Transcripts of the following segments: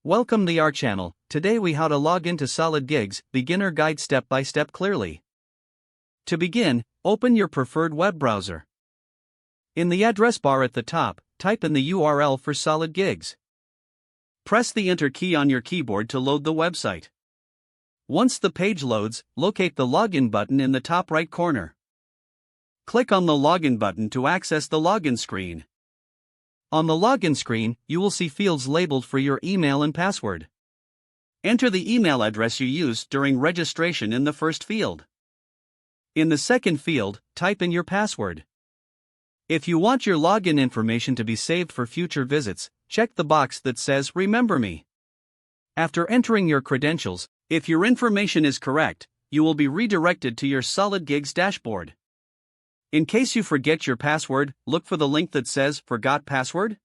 Welcome to our channel. Today we how to log into SolidGigs, beginner guide step by step clearly. To begin, open your preferred web browser. In the address bar at the top, type in the URL for SolidGigs. Press the Enter key on your keyboard to load the website. Once the page loads, locate the Login button in the top right corner. Click on the Login button to access the login screen. On the login screen, you will see fields labeled for your email and password. Enter the email address you used during registration in the first field. In the second field, type in your password. If you want your login information to be saved for future visits, check the box that says Remember Me. After entering your credentials, if your information is correct, you will be redirected to your SolidGigs dashboard. In case you forget your password, look for the link that says Forgot Password.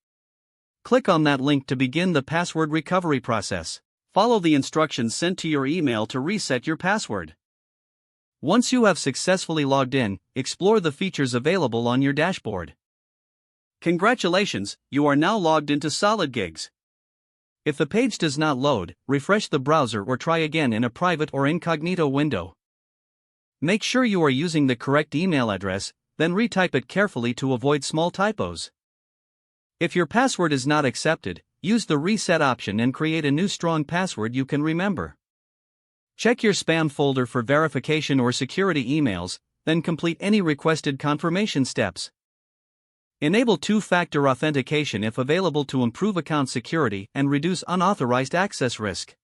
Click on that link to begin the password recovery process. Follow the instructions sent to your email to reset your password. Once you have successfully logged in, explore the features available on your dashboard. Congratulations, you are now logged into SolidGigs. If the page does not load, refresh the browser or try again in a private or incognito window. Make sure you are using the correct email address, then retype it carefully to avoid small typos. If your password is not accepted, use the reset option and create a new strong password you can remember. Check your spam folder for verification or security emails, then complete any requested confirmation steps. Enable two-factor authentication if available to improve account security and reduce unauthorized access risk.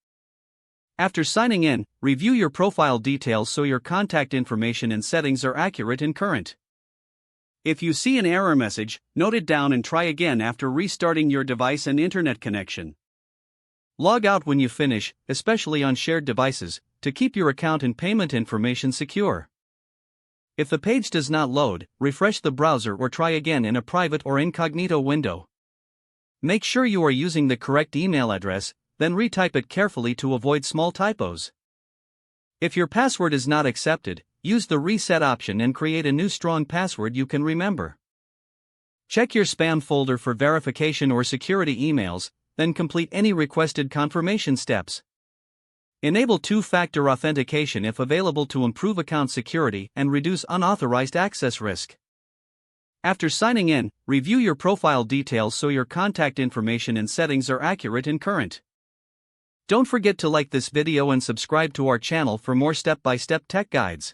After signing in, review your profile details so your contact information and settings are accurate and current. If you see an error message, note it down and try again after restarting your device and internet connection. Log out when you finish, especially on shared devices, to keep your account and payment information secure. If the page does not load, refresh the browser or try again in a private or incognito window. Make sure you are using the correct email address, then retype it carefully to avoid small typos. If your password is not accepted, use the reset option and create a new strong password you can remember. Check your spam folder for verification or security emails, then complete any requested confirmation steps. Enable two-factor authentication if available to improve account security and reduce unauthorized access risk. After signing in, review your profile details so your contact information and settings are accurate and current. Don't forget to like this video and subscribe to our channel for more step-by-step tech guides.